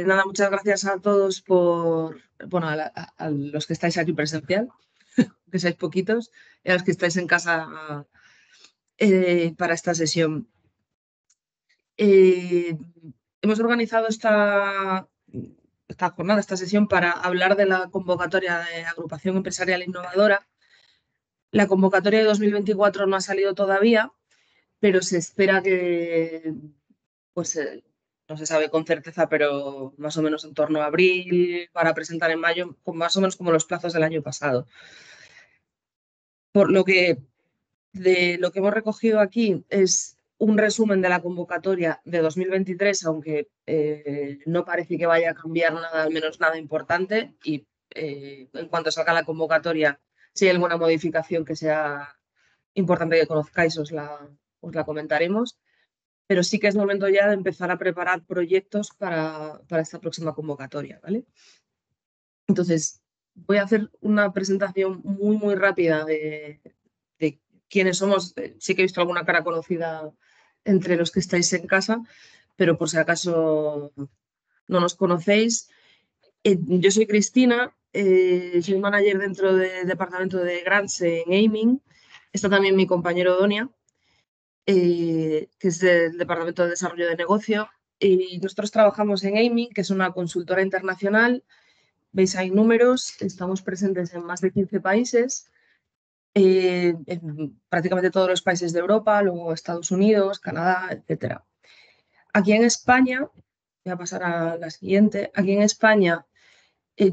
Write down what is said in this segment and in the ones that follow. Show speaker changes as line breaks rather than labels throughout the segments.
Nada, muchas gracias a todos bueno, a los que estáis aquí presencial, que sois poquitos, y a los que estáis en casa para esta sesión. Eh, Hemos organizado esta jornada, esta sesión, para hablar de la convocatoria de Agrupación Empresarial Innovadora. La convocatoria de 2024 no ha salido todavía, pero se espera que, pues, no se sabe con certeza, pero más o menos en torno a abril, para presentar en mayo, más o menos como los plazos del año pasado. Por lo que de lo que hemos recogido aquí es un resumen de la convocatoria de 2023, aunque no parece que vaya a cambiar nada, al menos nada importante, y en cuanto salga la convocatoria, si hay alguna modificación que sea importante que conozcáis, os la comentaremos. Pero sí que es momento ya de empezar a preparar proyectos para esta próxima convocatoria, ¿vale? Entonces, voy a hacer una presentación muy, muy rápida de quiénes somos. Sí que he visto alguna cara conocida entre los que estáis en casa, pero por si acaso no nos conocéis. Yo soy Cristina, soy manager dentro del departamento de Grants en Aiming. Está también mi compañero Donia, que es del Departamento de Desarrollo de Negocio. Y nosotros trabajamos en Aiming, que es una consultora internacional. Veis, hay números, estamos presentes en más de 15 países, en prácticamente todos los países de Europa, luego Estados Unidos, Canadá, etc. Aquí en España, voy a pasar a la siguiente, aquí en España o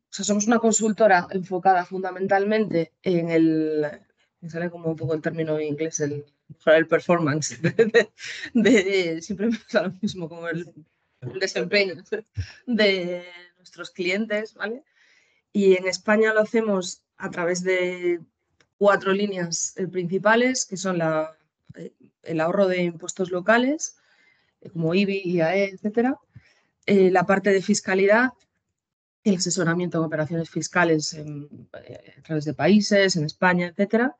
sea, somos una consultora enfocada fundamentalmente me sale como un poco el término en inglés, el performance, siempre me pasa lo mismo, como el desempeño de nuestros clientes, ¿vale? Y en España lo hacemos a través de 4 líneas principales, que son el ahorro de impuestos locales, como IBI, IAE, etcétera, la parte de fiscalidad, el asesoramiento en operaciones fiscales a través de países, en España, etcétera.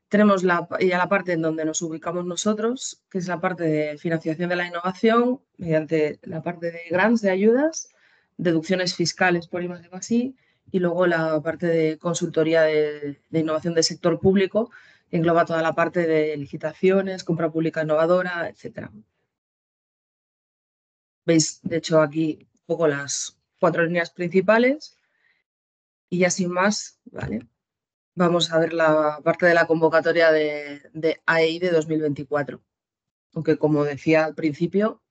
Tenemos ya la parte en donde nos ubicamos nosotros, que es la parte de financiación de la innovación, mediante la parte de grants, de ayudas, deducciones fiscales por I+D+I, así, y luego la parte de consultoría de innovación del sector público, que engloba toda la parte de licitaciones, compra pública innovadora, etcétera. Veis, de hecho, aquí un poco las 4 líneas principales. Y ya sin más, ¿vale? Vamos a ver la parte de la convocatoria de AEI de 2024. Aunque, como decía al principio,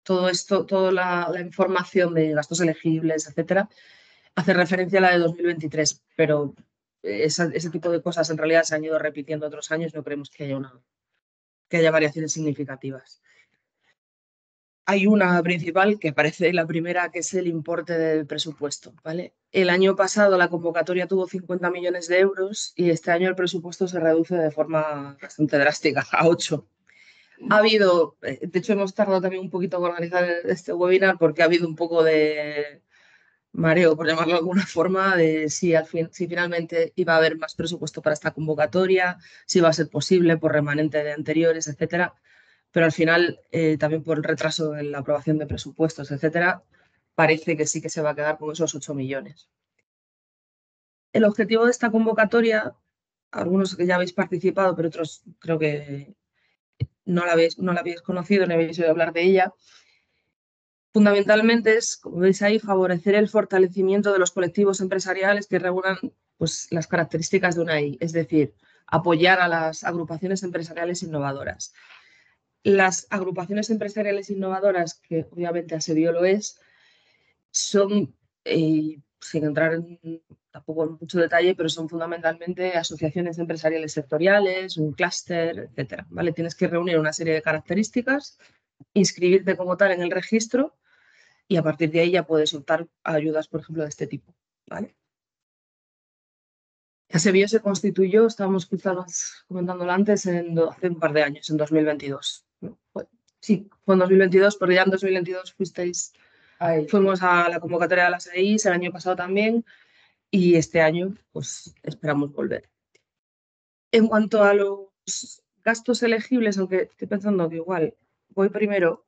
todo esto, toda la información de gastos elegibles, etcétera, hace referencia a la de 2023, pero ese tipo de cosas en realidad se han ido repitiendo otros años, no creemos que haya variaciones significativas. Hay una principal que parece la primera, que es el importe del presupuesto, ¿vale? El año pasado la convocatoria tuvo 50 millones de euros y este año el presupuesto se reduce de forma bastante drástica, a 8. Ha habido, de hecho hemos tardado también un poquito en organizar este webinar porque ha habido un poco de mareo, por llamarlo de alguna forma, de si finalmente iba a haber más presupuesto para esta convocatoria, si iba a ser posible por remanente de anteriores, etcétera. Pero al final, también por el retraso en la aprobación de presupuestos, etcétera, parece que sí que se va a quedar con esos 8 millones. El objetivo de esta convocatoria, algunos que ya habéis participado, pero otros creo que no la habéis conocido ni habéis oído hablar de ella, fundamentalmente es, como veis ahí, favorecer el fortalecimiento de los colectivos empresariales que regulan, pues, las características de una I, es decir, apoyar a las agrupaciones empresariales innovadoras. Las agrupaciones empresariales innovadoras, que obviamente Asebio lo es, son, sin entrar tampoco en mucho detalle, pero son fundamentalmente asociaciones empresariales sectoriales, un clúster, etcétera, ¿vale? Tienes que reunir una serie de características, inscribirte como tal en el registro y a partir de ahí ya puedes optar a ayudas, por ejemplo, de este tipo, ¿vale? Asebio se constituyó, estábamos quizás comentándolo antes, hace un par de años, en 2022. ¿No? Sí, fue en 2022, porque ya en 2022 fuimos a la convocatoria de las EIs, el año pasado también, y este año pues esperamos volver. En cuanto a los gastos elegibles, aunque estoy pensando que igual voy primero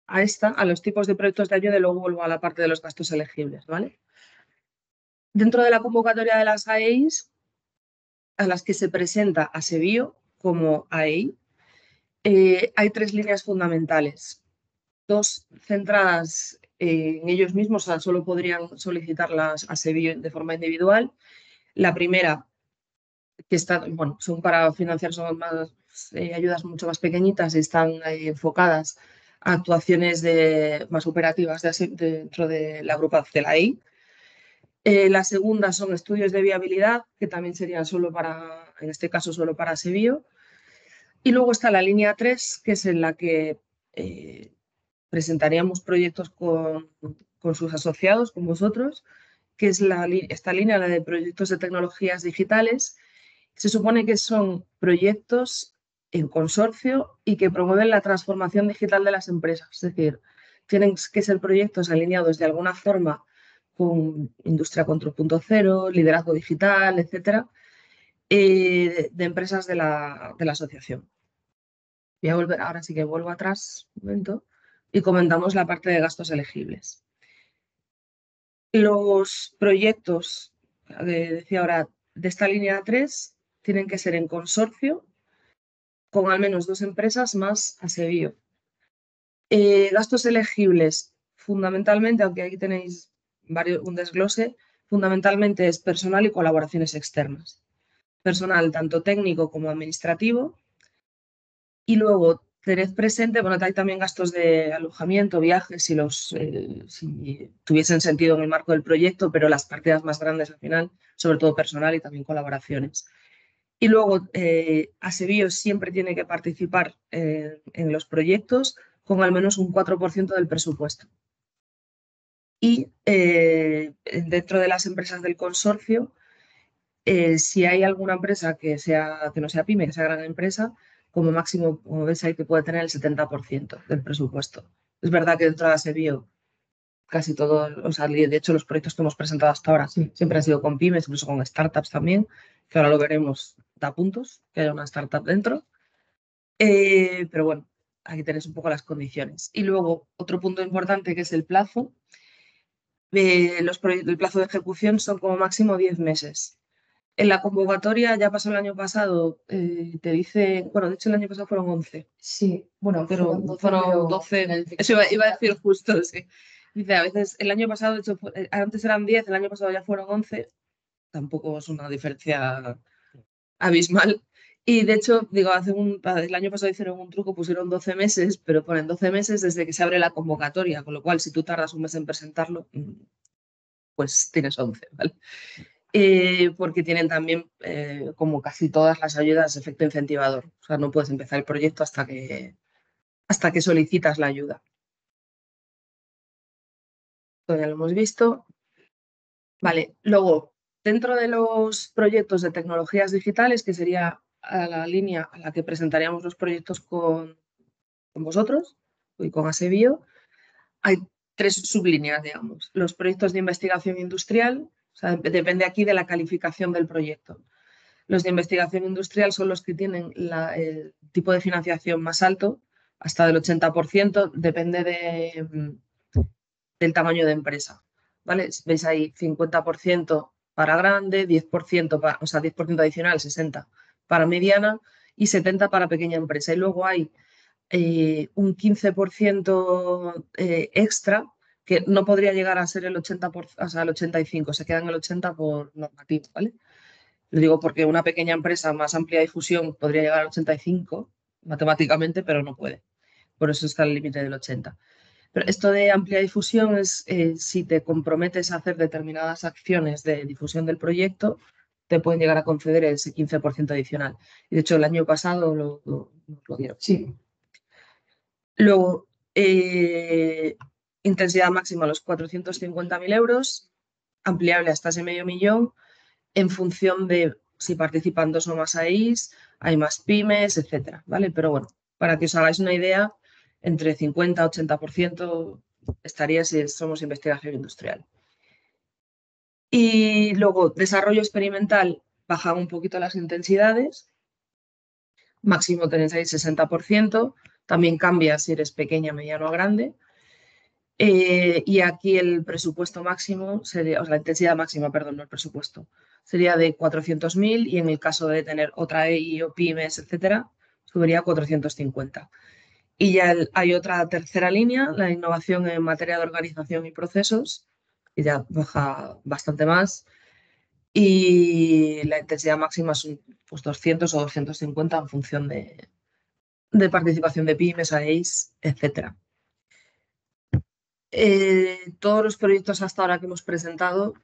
a los tipos de proyectos de ayuda y luego vuelvo a la parte de los gastos elegibles, ¿vale? Dentro de la convocatoria de las AEIs, a las que se presenta Asebio como AEI, hay 3 líneas fundamentales. 2 centradas en ellos mismos, o sea, solo podrían solicitarlas Asebio de forma individual. La primera, que son para financiar, son más, ayudas mucho más pequeñitas y están enfocadas a actuaciones más operativas dentro de la agrupación de la AEI. La segunda son estudios de viabilidad, que también serían en este caso, solo para Asebio. Y luego está la línea 3, que es en la que presentaríamos proyectos con sus asociados, con vosotros, que es esta línea, la de proyectos de tecnologías digitales. Se supone que son proyectos en consorcio y que promueven la transformación digital de las empresas. Es decir, tienen que ser proyectos alineados de alguna forma con Industria 4.0, liderazgo digital, etcétera, de empresas de la asociación. Voy a volver, ahora sí que vuelvo atrás un momento y comentamos la parte de gastos elegibles. Los proyectos, decía ahora, de esta línea 3 tienen que ser en consorcio con al menos 2 empresas más Asebio. Gastos elegibles, fundamentalmente, aunque aquí tenéis un desglose, fundamentalmente es personal y colaboraciones externas. Personal tanto técnico como administrativo. Y luego tened presente, bueno, hay también gastos de alojamiento, viajes, si tuviesen sentido en el marco del proyecto, pero las partidas más grandes al final, sobre todo personal y también colaboraciones. Y luego, Asebio siempre tiene que participar en los proyectos con al menos un 4% del presupuesto. Y dentro de las empresas del consorcio, si hay alguna empresa que no sea pyme, que sea gran empresa, como máximo, como ves ahí, que puede tener el 70% del presupuesto. Es verdad que dentro de Asebio casi todo, o sea, de hecho los proyectos que hemos presentado hasta ahora siempre han sido con pymes, incluso con startups también, que ahora lo veremos, da puntos, que haya una startup dentro. Pero bueno, aquí tenéis un poco las condiciones. Y luego, otro punto importante que es el plazo. El plazo de ejecución son como máximo 10 meses. En la convocatoria, ya pasó el año pasado, te dice, bueno, de hecho el año pasado fueron 11.
Sí, bueno,
Pero fueron 12. Eso iba a decir justo, sí. Dice, a veces el año pasado, de hecho, antes eran 10, el año pasado ya fueron 11. Tampoco es una diferencia abismal. Y de hecho, digo, el año pasado hicieron un truco, pusieron 12 meses, pero ponen 12 meses desde que se abre la convocatoria, con lo cual si tú tardas un mes en presentarlo, pues tienes 11, ¿vale? Porque tienen también, como casi todas las ayudas, efecto incentivador. O sea, no puedes empezar el proyecto hasta que solicitas la ayuda. Esto ya lo hemos visto. Vale, luego, dentro de los proyectos de tecnologías digitales, que sería la línea a la que presentaríamos los proyectos con vosotros y con Asebio, hay 3 sublíneas, digamos. Los proyectos de investigación industrial, o sea, depende aquí de la calificación del proyecto. Los de investigación industrial son los que tienen el tipo de financiación más alto, hasta del 80%, depende del tamaño de empresa. ¿Vale? Veis ahí 50% para grande, 10%, o sea, 10% adicional, 60% para mediana y 70% para pequeña empresa. Y luego hay un 15% extra que no podría llegar a ser el 80%, o sea, el 85%, se queda en el 80% por normativo, ¿vale? Lo digo porque una pequeña empresa más amplia difusión podría llegar al 85% matemáticamente, pero no puede. Por eso está el límite del 80%. Pero esto de amplia difusión es si te comprometes a hacer determinadas acciones de difusión del proyecto, te pueden llegar a conceder ese 15% adicional. Y de hecho, el año pasado lo dieron.
Sí.
Luego, intensidad máxima a los 450.000 euros, ampliable hasta ese medio millón, en función de si participan 2 o más AIs, hay más pymes, etcétera, ¿vale? Pero bueno, para que os hagáis una idea, entre 50 y 80% estaría si somos investigación industrial. Y luego, desarrollo experimental, bajan un poquito las intensidades, máximo tenéis ahí 60%, También cambia si eres pequeña, mediano o grande. Y aquí el presupuesto máximo sería, o sea, la intensidad máxima, perdón, no el presupuesto, sería de 400.000 y en el caso de tener otra EI o pymes, etcétera, subiría a 450. Y ya hay otra tercera línea, la innovación en materia de organización y procesos, y ya baja bastante más. Y la intensidad máxima son pues, 200 o 250 en función de participación de pymes, AEIs, etcétera. Todos los proyectos hasta ahora que hemos presentado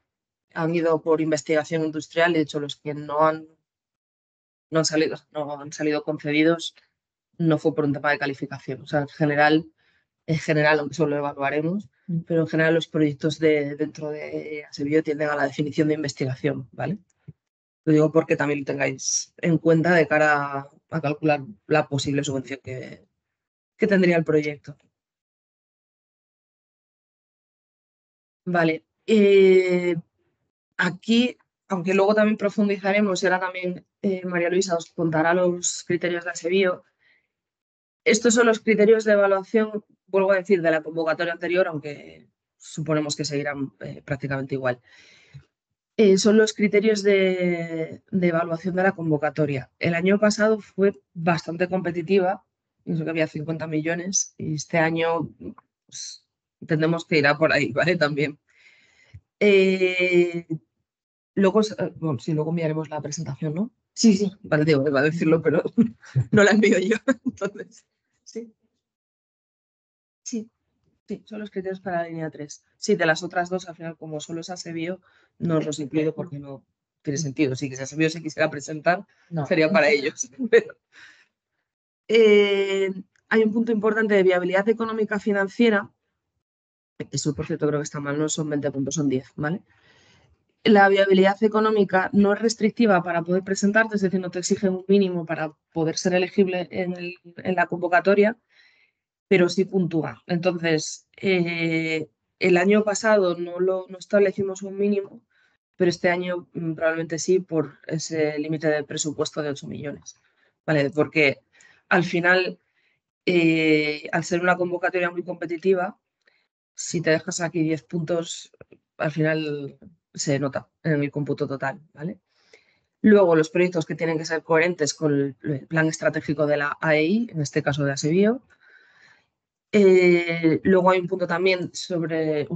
han ido por investigación industrial. De hecho, los que no han salido concedidos no fue por un tema de calificación. O sea, en general, aunque eso lo evaluaremos, pero en general los proyectos dentro de ASEBIO tienden a la definición de investigación, ¿vale? Lo digo porque también lo tengáis en cuenta de cara a calcular la posible subvención que tendría el proyecto. Vale. Aquí, aunque luego también profundizaremos y ahora también María Luisa os contará los criterios de ASEBIO, estos son los criterios de evaluación, vuelvo a decir, de la convocatoria anterior, aunque suponemos que seguirán prácticamente igual. Son los criterios de evaluación de la convocatoria. El año pasado fue bastante competitiva, pienso que había 50 millones, y este año pues, entendemos que irá por ahí, ¿vale? También. Luego, bueno, sí, luego enviaremos la presentación, ¿no?
Sí, sí.
Vale, digo, iba a decirlo, pero no la envío yo. Entonces, sí. Sí, sí, son los criterios para la línea 3. Sí, de las otras dos, al final, como solo es ASEBIO, no os los incluyo porque no tiene sentido. Si ASEBIO se quisiera presentar,
No.
sería para ellos. Hay un punto importante de viabilidad económica financiera. Eso, por cierto, creo que está mal, no son 20 puntos, son 10, ¿vale? La viabilidad económica no es restrictiva para poder presentarte, es decir, no te exige un mínimo para poder ser elegible en la convocatoria, pero sí puntúa. Entonces, el año pasado no establecimos un mínimo, pero este año probablemente sí por ese límite de presupuesto de 8 millones. ¿Vale? Porque al final, al ser una convocatoria muy competitiva, si te dejas aquí 10 puntos, al final se nota en el cómputo total, ¿vale? Luego, los proyectos que tienen que ser coherentes con el plan estratégico de la AEI, en este caso de ASEBIO. Luego hay un punto también sobre,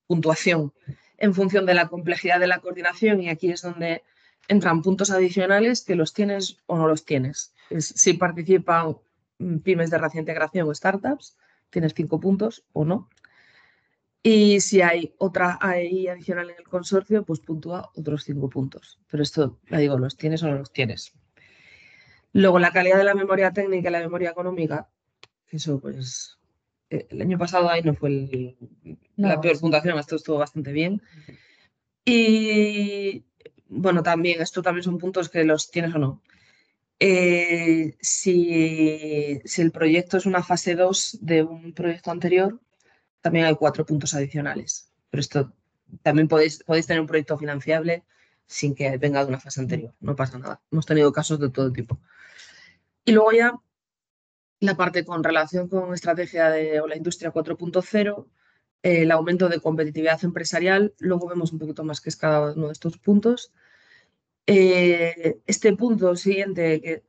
puntuación en función de la complejidad de la coordinación y aquí es donde entran puntos adicionales que los tienes o no los tienes. Si participan pymes de reciente creación o startups, tienes 5 puntos o no. Y si hay otra AEI adicional en el consorcio, pues puntúa otros 5 puntos. Pero esto, ya digo, ¿los tienes o no los tienes? Luego, la calidad de la memoria técnica y la memoria económica, eso pues el año pasado ahí no fue la peor puntuación, esto estuvo bastante bien. Y bueno, también, esto también son puntos que los tienes o no. Si el proyecto es una fase 2 de un proyecto anterior, también hay 4 puntos adicionales. Pero esto también podéis tener un proyecto financiable sin que venga de una fase anterior, no pasa nada. Hemos tenido casos de todo tipo. Y luego ya la parte con relación con estrategia o la industria 4.0, el aumento de competitividad empresarial, luego vemos un poquito más qué es cada uno de estos puntos. Este punto siguiente,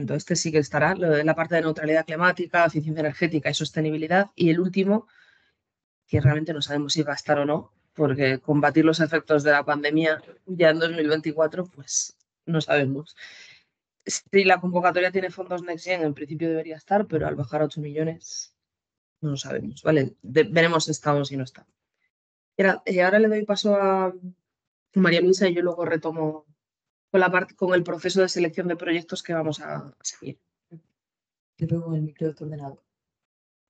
este sí que estará, la parte de neutralidad climática, eficiencia energética y sostenibilidad. Y el último, que realmente no sabemos si va a estar o no, porque combatir los efectos de la pandemia ya en 2024, pues no sabemos. Si la convocatoria tiene fondos Next Gen, en principio debería estar, pero al bajar a 8 millones no lo sabemos, ¿vale? Veremos si está o si no está. Ahora le doy paso a María Luisa y yo luego retomo con el proceso de selección de proyectos que vamos a seguir.
Yo tengo el micro de tu ordenador.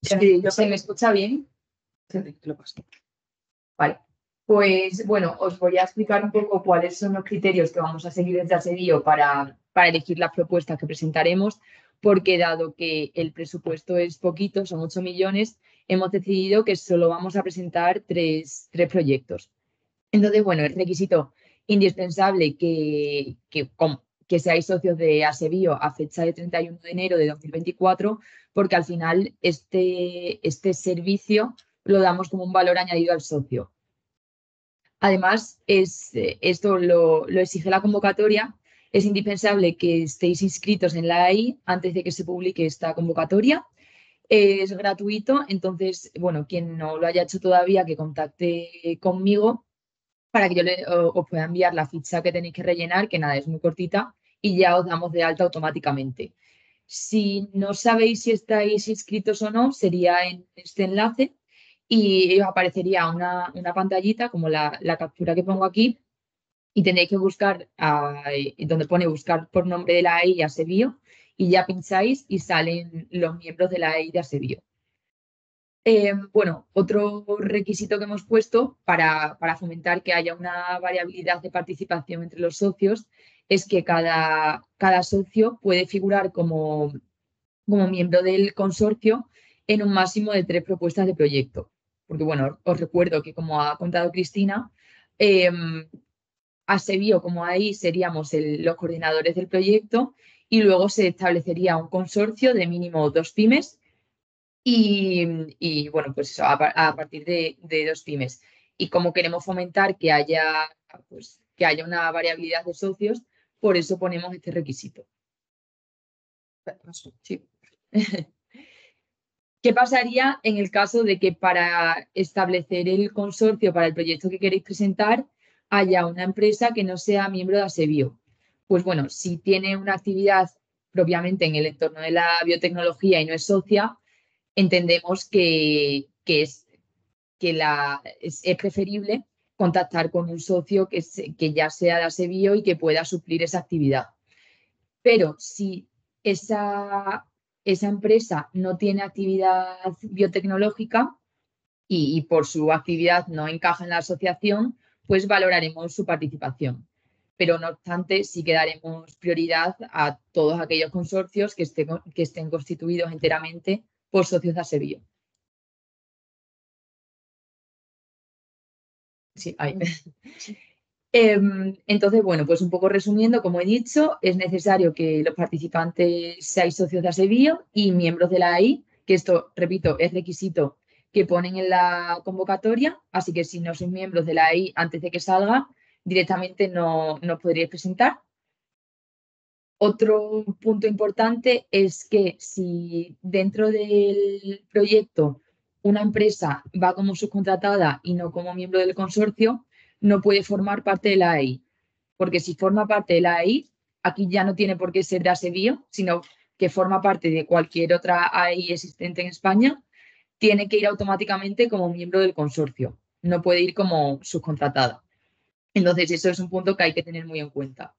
Sí,
¿Se me escucha bien?
Sí, te lo paso.
Vale. Pues bueno, os voy a explicar un poco cuáles son los criterios que vamos a seguir desde ASEBIO para elegir la propuesta que presentaremos, porque dado que el presupuesto es poquito, son 8 millones, hemos decidido que solo vamos a presentar tres proyectos. Entonces, bueno, el requisito indispensable que que seáis socios de Asebio a fecha de 31 de enero de 2024, porque al final este servicio lo damos como un valor añadido al socio. Además, esto lo exige la convocatoria. Es indispensable que estéis inscritos en la AI antes de que se publique esta convocatoria. Es gratuito, entonces, bueno, quien no lo haya hecho todavía, que contacte conmigo para que yo os pueda enviar la ficha que tenéis que rellenar, que nada, es muy cortita, y ya os damos de alta automáticamente. Si no sabéis si estáis inscritos o no, sería en este enlace y os aparecería una pantallita como la captura que pongo aquí y tendréis que buscar donde pone buscar por nombre de la AI Asebio y ya pincháis y salen los miembros de la AI de Asebio. Bueno, otro requisito que hemos puesto para fomentar que haya una variabilidad de participación entre los socios es que cada socio puede figurar como miembro del consorcio en un máximo de 3 propuestas de proyecto. Porque, bueno, os recuerdo que, como ha contado Cristina, Asebio, como ahí, seríamos los coordinadores del proyecto y luego se establecería un consorcio de mínimo 2 pymes y bueno, pues eso, a partir de 2 pymes. Y como queremos fomentar pues, que haya una variabilidad de socios, por eso ponemos este requisito.
Sí.
¿Qué pasaría en el caso de que para establecer el consorcio para el proyecto que queréis presentar haya una empresa que no sea miembro de Asebio? Pues bueno, si tiene una actividad propiamente en el entorno de la biotecnología y no es socia, entendemos que es preferible contactar con un socio que ya sea de Asebio y que pueda suplir esa actividad. Pero si esa empresa no tiene actividad biotecnológica y por su actividad no encaja en la asociación, pues valoraremos su participación. Pero no obstante, sí que daremos prioridad a todos aquellos consorcios que estén constituidos enteramente por socios de Asebio. Sí, ahí. Entonces, bueno, pues un poco resumiendo, como he dicho, es necesario que los participantes seáis socios de Asebio y miembros de la AI, que esto, repito, es requisito que ponen en la convocatoria, así que si no sois miembros de la AI antes de que salga, directamente no podríais presentar. Otro punto importante es que si dentro del proyecto una empresa va como subcontratada y no como miembro del consorcio, no puede formar parte de la AI, porque si forma parte de la AI, aquí ya no tiene por qué ser de Asebio, sino que forma parte de cualquier otra AI existente en España, tiene que ir automáticamente como miembro del consorcio, no puede ir como subcontratada. Entonces, eso es un punto que hay que tener muy en cuenta.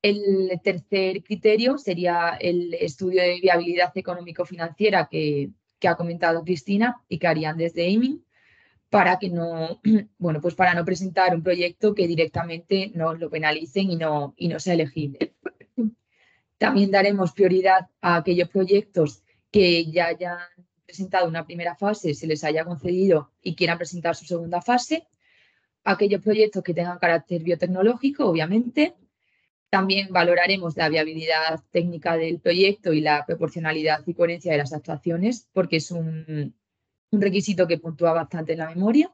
El tercer criterio sería el estudio de viabilidad económico-financiera que ha comentado Cristina y que harían desde AIMIN para que no, bueno, pues para no presentar un proyecto que directamente nos lo penalicen y no sea elegible. También daremos prioridad a aquellos proyectos que ya hayan presentado una primera fase, se les haya concedido y quieran presentar su segunda fase. Aquellos proyectos que tengan carácter biotecnológico, obviamente. También valoraremos la viabilidad técnica del proyecto y la proporcionalidad y coherencia de las actuaciones, porque es un requisito que puntúa bastante en la memoria.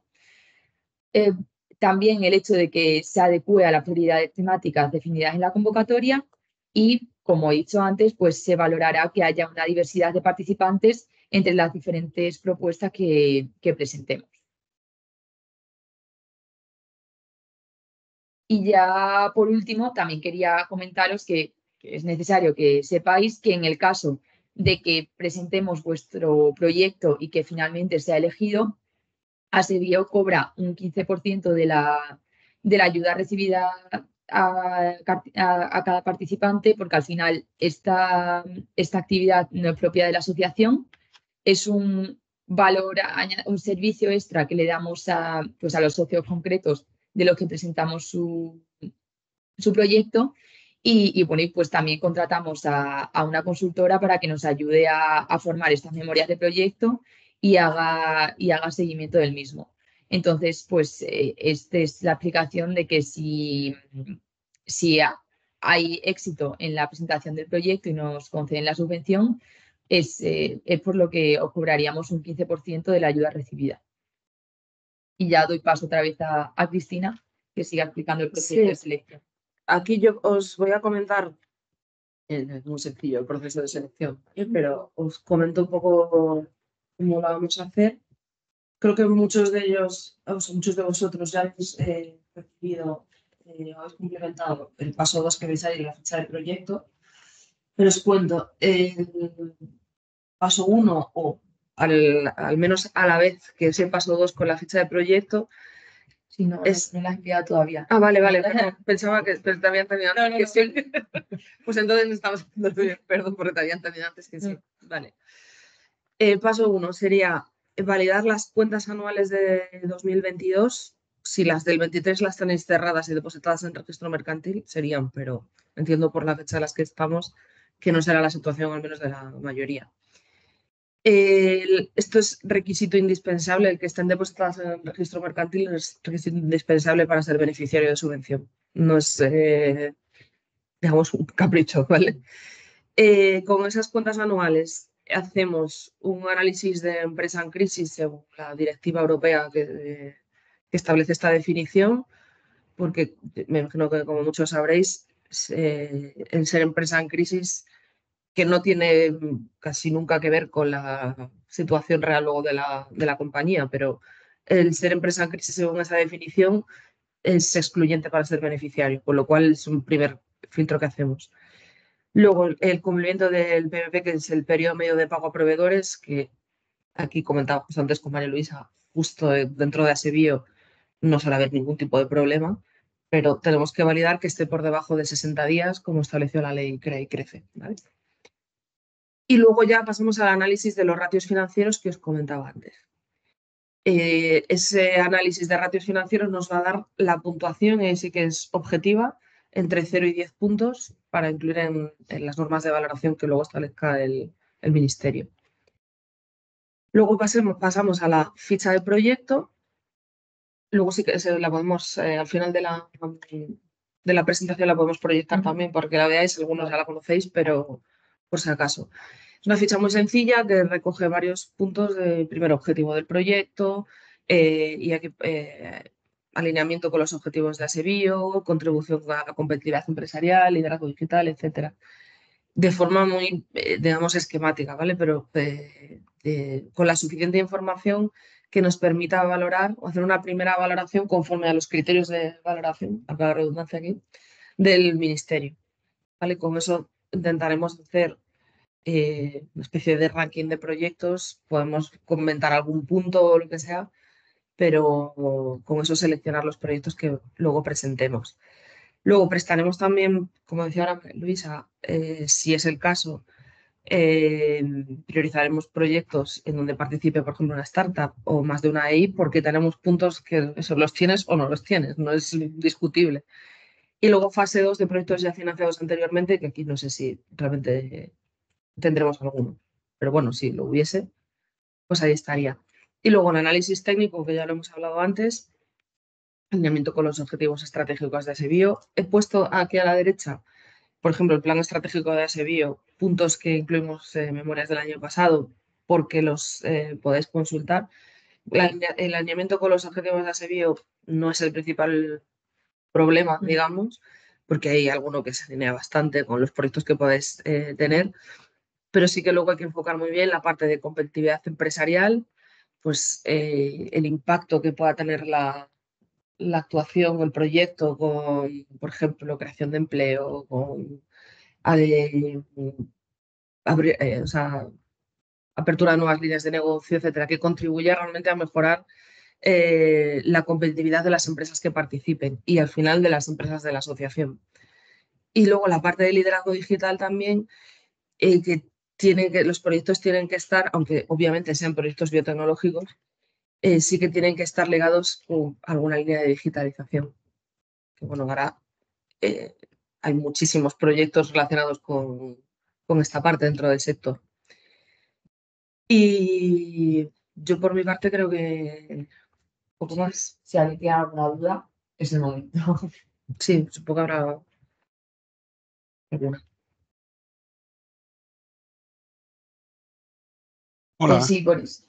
También el hecho de que se adecue a las prioridades temáticas definidas en la convocatoria y, como he dicho antes, pues se valorará que haya una diversidad de participantes entre las diferentes propuestas que presentemos. Y ya por último, también quería comentaros que es necesario que sepáis que en el caso de que presentemos vuestro proyecto y que finalmente sea elegido, Asebio cobra un 15% de la ayuda recibida a cada participante, porque al final esta actividad no es propia de la asociación, es un valor, un servicio extra que le damos pues a los socios concretos de los que presentamos su proyecto y bueno, y pues también contratamos a una consultora para que nos ayude a formar estas memorias de proyecto y haga seguimiento del mismo. Entonces, pues esta es la explicación de que si hay éxito en la presentación del proyecto y nos conceden la subvención, es por lo que os cobraríamos un 15% de la ayuda recibida. Y ya doy paso otra vez a Cristina, que siga explicando el proceso de selección.
Aquí yo os voy a comentar, es muy sencillo el proceso de selección, pero os comento un poco cómo lo vamos a hacer. Creo que muchos de ellos, muchos de vosotros ya habéis recibido, habéis complementado el paso 2 que veis ahí, la ficha del proyecto. Pero os cuento, el paso 1 o al menos a la vez que es el paso 2 con la ficha de proyecto.
Si no, no la has enviado todavía.
Ah, vale, pensaba que te había entendido antes. Que sí. Pues entonces estamos haciendo bien, perdón, porque te había entendido antes que sí. Vale. Paso 1 sería validar las cuentas anuales de 2022. Si las del 23 las tenéis cerradas y depositadas en registro mercantil, serían, pero entiendo por la fecha de las que estamos que no será la situación, al menos de la mayoría. Esto es requisito indispensable, el que estén depositadas en el registro mercantil es requisito indispensable para ser beneficiario de subvención. No es, digamos, un capricho, ¿vale? Con esas cuentas anuales hacemos un análisis de empresa en crisis según la directiva europea que establece esta definición, porque me imagino que, como muchos sabréis, el ser empresa en crisis que no tiene casi nunca que ver con la situación real luego de la compañía, pero el ser empresa en crisis según esa definición es excluyente para ser beneficiario, con lo cual es un primer filtro que hacemos. Luego, el cumplimiento del PMP, que es el periodo medio de pago a proveedores, que aquí comentábamos antes con María Luisa, justo dentro de Asebio no suele haber ningún tipo de problema, pero tenemos que validar que esté por debajo de 60 días, como estableció la ley CREA y CRECE, ¿vale? Y luego ya pasamos al análisis de los ratios financieros que os comentaba antes. Ese análisis de ratios financieros nos va a dar la puntuación, y sí que es objetiva, entre 0 y 10 puntos para incluir en las normas de valoración que luego establezca el Ministerio. Luego pasamos a la ficha de proyecto. Luego sí que la podemos, al final de la presentación la podemos proyectar también, porque la veáis, algunos ya la conocéis, pero por si acaso. Es una ficha muy sencilla que recoge varios puntos de primer objetivo del proyecto y aquí alineamiento con los objetivos de Asebio, contribución a la competitividad empresarial, liderazgo digital, etcétera. De forma muy, digamos, esquemática, ¿vale? Pero con la suficiente información que nos permita valorar o hacer una primera valoración conforme a los criterios de valoración, a la redundancia aquí, del Ministerio. ¿Vale? Con eso intentaremos hacer una especie de ranking de proyectos, podemos comentar algún punto o lo que sea, pero con eso seleccionar los proyectos que luego presentemos. Luego prestaremos también, como decía ahora Luisa, si es el caso, priorizaremos proyectos en donde participe, por ejemplo, una startup o más de una EI, porque tenemos puntos que eso, los tienes o no los tienes, no es discutible. Y luego fase 2 de proyectos ya financiados anteriormente, que aquí no sé si realmente tendremos alguno. Pero bueno, si lo hubiese, pues ahí estaría. Y luego un análisis técnico, que ya lo hemos hablado antes, alineamiento con los objetivos estratégicos de Asebio. He puesto aquí a la derecha, por ejemplo, el plan estratégico de Asebio, puntos que incluimos en memorias del año pasado, porque los podéis consultar. El alineamiento con los objetivos de Asebio no es el principal problema, digamos, porque hay alguno que se alinea bastante con los proyectos que podéis tener, pero sí que luego hay que enfocar muy bien la parte de competitividad empresarial, pues el impacto que pueda tener la actuación o el proyecto con, por ejemplo, creación de empleo, con o sea, apertura de nuevas líneas de negocio, etcétera, que contribuya realmente a mejorar la competitividad de las empresas que participen y al final de las empresas de la asociación. Y luego la parte de liderazgo digital también, que los proyectos tienen que estar, aunque obviamente sean proyectos biotecnológicos, sí que tienen que estar ligados con alguna línea de digitalización. Que bueno, ahora hay muchísimos proyectos relacionados con esta parte dentro del sector. Y yo por mi parte creo que un poco más.
Si alguien tiene alguna duda, es el momento.
Sí, supongo que habrá alguna.
Hola,
Sí, Boris.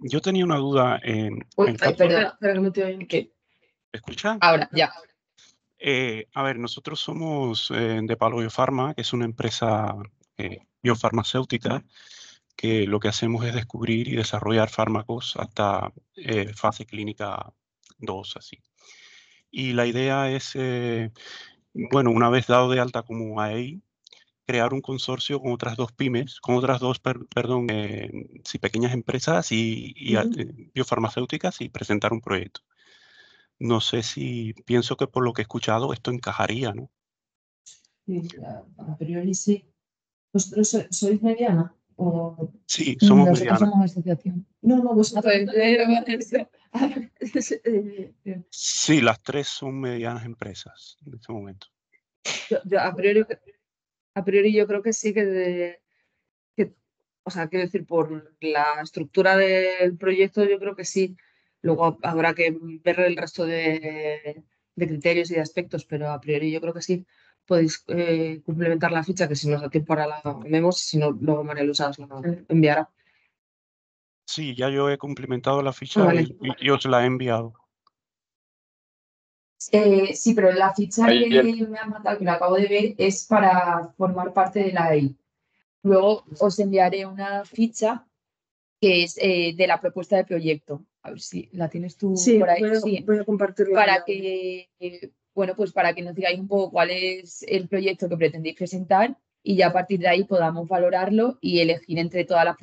yo tenía una duda en
Uy,
caso...
perdona.
Espera que no te oigo.
¿Qué?
¿Escucha?
Ahora, ya.
A ver, nosotros somos de Palo Biopharma, que es una empresa biofarmacéutica, que lo que hacemos es descubrir y desarrollar fármacos hasta fase clínica 2, así. Y la idea es, bueno, una vez dado de alta como AEI, crear un consorcio con otras dos pymes, con otras dos, perdón, sí, pequeñas empresas y biofarmacéuticas y presentar un proyecto. No sé si pienso que por lo que he escuchado esto encajaría, ¿no?
Sí, a priori sí. ¿Vosotros sois mediana? ¿O...
Sí, somos
Nosotros
medianas.
somos asociación.
No, vosotros.
Sí, las tres son medianas empresas en este momento.
A priori yo creo que sí o sea, quiero decir, por la estructura del proyecto yo creo que sí. Luego habrá que ver el resto de criterios y de aspectos, pero a priori yo creo que sí. Podéis complementar la ficha, que si nos da tiempo ahora la vemos, si no, luego María Luisa os la enviará.
Sí, ya yo he cumplimentado la ficha
Vale.
y os la he enviado.
Sí, pero la ficha
Ahí
que me han mandado, que la acabo de ver, es para formar parte de la AEI. Luego os enviaré una ficha que es de la propuesta de proyecto. A ver si la tienes tú
Sí,
por ahí.
voy a compartirla.
Para que, bueno, pues para que nos digáis un poco cuál es el proyecto que pretendéis presentar y ya a partir de ahí podamos valorarlo y elegir entre todas las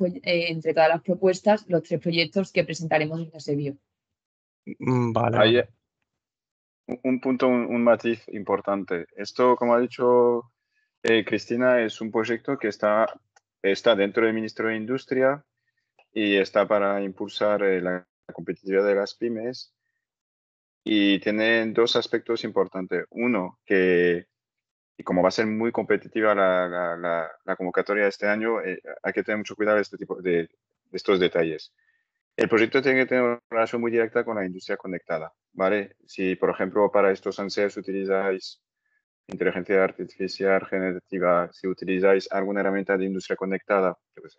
propuestas los 3 proyectos que presentaremos en Casebio.
Vale,
Ahí
vale.
un punto, un matiz importante. Esto, como ha dicho Cristina, es un proyecto que está dentro del Ministerio de Industria y está para impulsar la competitividad de las pymes. Y tiene dos aspectos importantes. Uno, que y como va a ser muy competitiva la convocatoria de este año, hay que tener mucho cuidado de este tipo de estos detalles. El proyecto tiene que tener una relación muy directa con la industria conectada, ¿vale? Si, por ejemplo, para estos anseios utilizáis inteligencia artificial generativa, si utilizáis alguna herramienta de industria conectada, yo qué sé,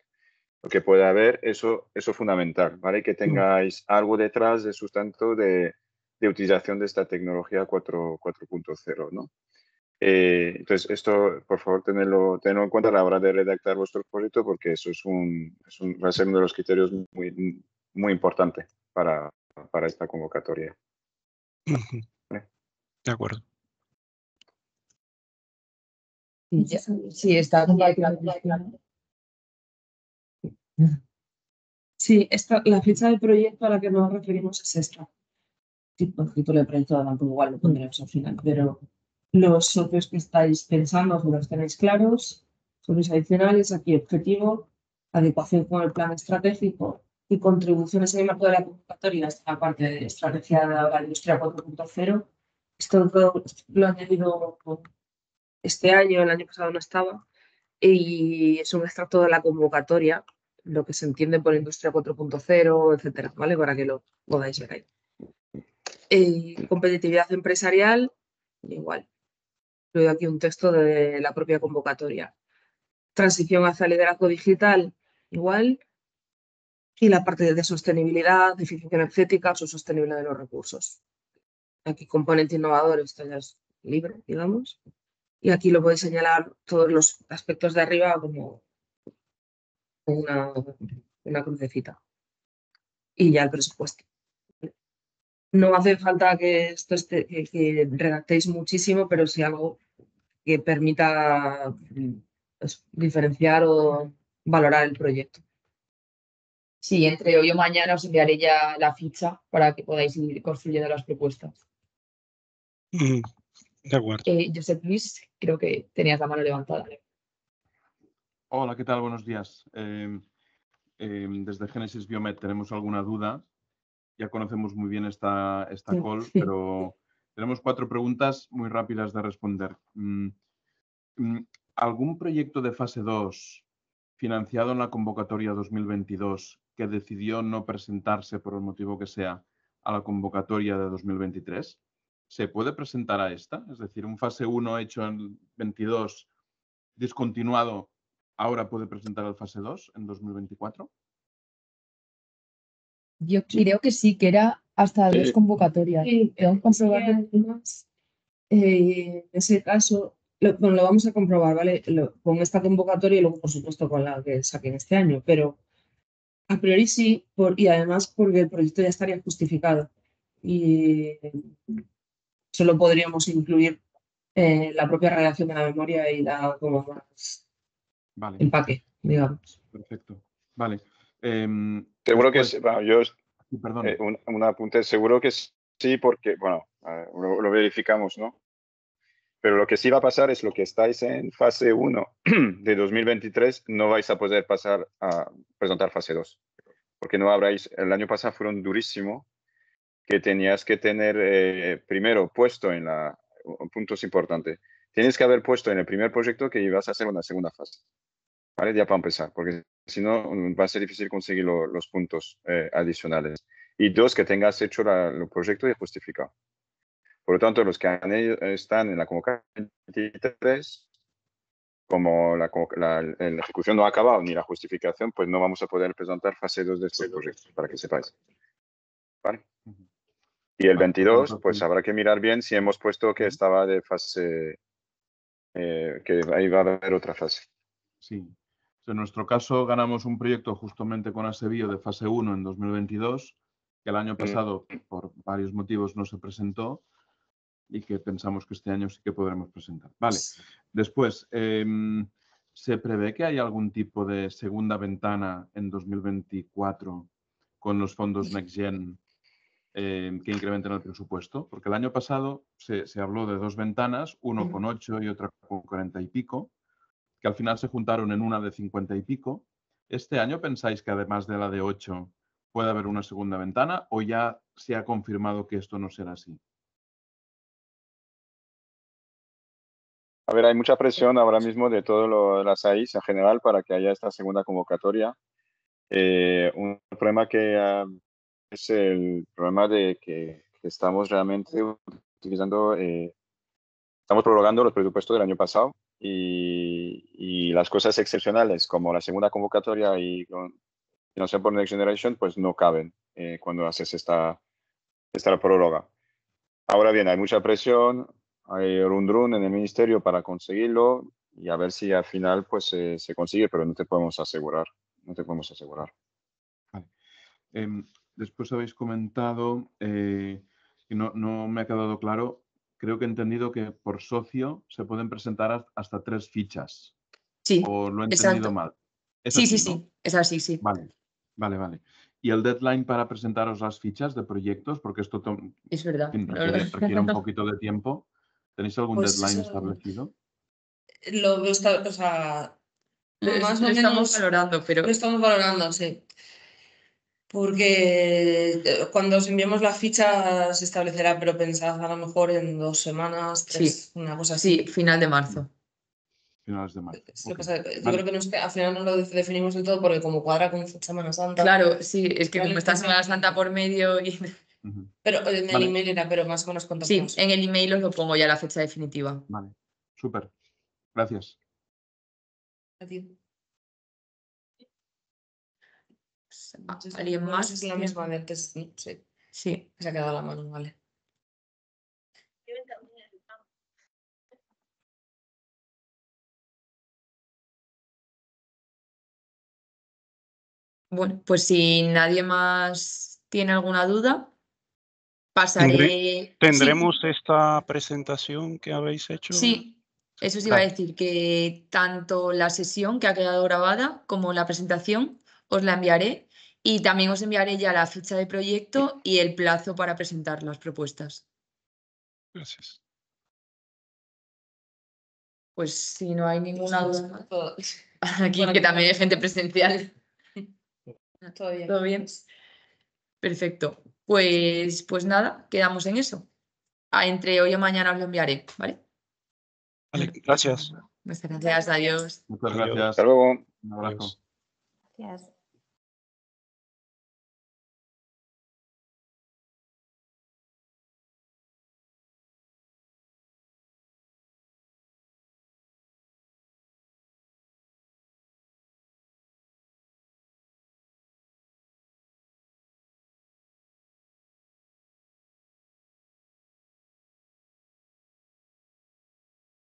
lo que puede haber, eso es fundamental, ¿vale? Que tengáis algo detrás de sustento de utilización de esta tecnología 4.0, ¿no? Entonces, esto, por favor, tenedlo en cuenta a la hora de redactar vuestro proyecto, porque eso va a ser uno de los criterios muy, muy importante para esta convocatoria.
Ujú.
¿Vale?
De acuerdo.
Sí, está compartiendo.
Sí, la ficha del proyecto a la que nos referimos es esta. Sí, el título de proyecto tampoco igual lo pondremos al final, pero los socios que estáis pensando, que los tenéis claros, socios adicionales, aquí objetivo, adecuación con el plan estratégico y contribuciones en el marco de la convocatoria, esta parte de estrategia de la industria 4.0. Esto lo he añadido este año, el año pasado no estaba, y es un extracto de la convocatoria, lo que se entiende por industria 4.0, etcétera, ¿vale? Para que lo podáis ver ahí. Competitividad empresarial, igual. Incluido aquí un texto de la propia convocatoria. Transición hacia liderazgo digital, igual. Y la parte de sostenibilidad, eficiencia energética, uso sostenible de los recursos. Aquí componente innovador, esto ya es libre, digamos. Y aquí lo podéis señalar todos los aspectos de arriba como una crucecita. Y ya el presupuesto. No hace falta que esto que redactéis muchísimo, pero sí algo que permita diferenciar o valorar el proyecto.
Sí, entre hoy o mañana os enviaré ya la ficha para que podáis ir construyendo las propuestas.
De acuerdo.
Josep Luis, creo que tenías la mano levantada.
Hola, ¿qué tal? Buenos días. Desde Génesis Biomed tenemos alguna duda. Ya conocemos muy bien esta call, pero tenemos 4 preguntas muy rápidas de responder. ¿Algún proyecto de fase 2 financiado en la convocatoria 2022 que decidió no presentarse por el motivo que sea a la convocatoria de 2023? ¿se puede presentar a esta? Es decir, un fase 1 hecho en 22, discontinuado, ahora puede presentar al fase 2 en 2024.
Yo creo que sí, que era hasta
Sí.
2 convocatorias.
Sí,
Tengo que comprobar.
además, en ese caso, lo vamos a comprobar, ¿vale? Con esta convocatoria y luego, por supuesto, con la que saquen este año, pero a priori sí, y además porque el proyecto ya estaría justificado y solo podríamos incluir la propia redacción de la memoria y dar como más
Vale,
empaque, digamos.
perfecto. Vale.
Seguro que
Después-
sí. Bueno, yo,
sí, perdón.
un apunte, seguro que sí, porque, bueno, lo verificamos, ¿no? Pero lo que sí va a pasar es lo que estáis en fase 1 de 2023, no vais a poder pasar a presentar fase 2, porque no habráis, el año pasado fueron durísimos, que tenías que tener primero puesto en puntos importantes, tienes que haber puesto en el primer proyecto que ibas a hacer una segunda fase, ¿vale? Ya para empezar, porque si no va a ser difícil conseguir los puntos adicionales. Y dos, que tengas hecho el proyecto y justificado. Por lo tanto, los que están en la convocatoria 23, como la ejecución no ha acabado ni la justificación, pues no vamos a poder presentar fase 2 de este proyecto, para que sepáis. ¿Vale? Y el 22, pues habrá que mirar bien si hemos puesto que estaba de fase, que ahí va a haber otra fase.
Sí. En nuestro caso, ganamos un proyecto justamente con Asebio de fase 1 en 2022, que el año pasado, por varios motivos, no se presentó y que pensamos que este año sí que podremos presentar. Vale. Después, ¿se prevé que haya algún tipo de segunda ventana en 2024 con los fondos NextGen que incrementen el presupuesto? Porque el año pasado se habló de 2 ventanas, uno con 8 y otra con 40 y pico, que al final se juntaron en una de 50 y pico. ¿Este año pensáis que además de la de 8 puede haber una segunda ventana o ya se ha confirmado que esto no será así?
A ver, hay mucha presión ahora mismo de todas las AIs en general para que haya esta segunda convocatoria. Un problema que es el problema de que estamos realmente utilizando, estamos prorrogando los presupuestos del año pasado y las cosas excepcionales como la segunda convocatoria y financiación por Next Generation pues no caben cuando haces esta prórroga. Ahora bien, hay mucha presión, hay run en el ministerio para conseguirlo y a ver si al final pues se consigue, pero no te podemos asegurar. No te podemos asegurar.
Vale. Después habéis comentado, y no me ha quedado claro, creo que he entendido que por socio se pueden presentar hasta 3 fichas.
Sí,
¿O lo he
exacto.
entendido mal? Es
Sí,
así,
sí,
¿no?
sí, es así, sí.
Vale. ¿Y el deadline para presentaros las fichas de proyectos? Porque esto
Es verdad.
requiere un poquito de tiempo. ¿Tenéis algún
Pues
deadline
eso-
establecido?
o sea, más o
Lo estamos
menos
valorando, pero
lo estamos valorando, sí. Porque cuando os enviemos la ficha se establecerá, pero pensad a lo mejor en 2 semanas, 3,
sí,
una cosa así.
sí, final de marzo.
Finales de marzo.
Es lo que
Ok.
pasa, yo
Vale.
creo que al final no lo definimos del todo porque como cuadra con Semana Santa.
Claro, sí, es que
Vale,
como está
pues,
Semana Santa por medio y...
Ujú.
Pero en el
Vale.
email era, pero más o menos
Sí,
contactamos.
en el email os lo pongo ya la fecha definitiva.
Vale. Súper. Gracias.
¿Alguien más?
Es la misma de antes, ¿no? Sí,
Sí.
se ha quedado la mano, vale.
Bueno, pues si nadie más tiene alguna duda, pasaré.
¿Tendremos esta presentación que habéis hecho?
Sí, eso os iba a decir, que tanto la sesión que ha quedado grabada como la presentación os la enviaré y también os enviaré ya la ficha de proyecto y el plazo para presentar las propuestas.
Gracias.
Pues si no hay ninguna duda.
Todo,
Aquí
Bueno,
que también hay gente presencial.
todo bien.
¿Todo bien? Perfecto. Pues nada, quedamos en eso. Entre hoy o mañana os lo enviaré, ¿vale?
Vale, gracias.
Muchas gracias, adiós.
Muchas
Adiós.
gracias.
Hasta luego.
Un abrazo.
Adiós.
Gracias.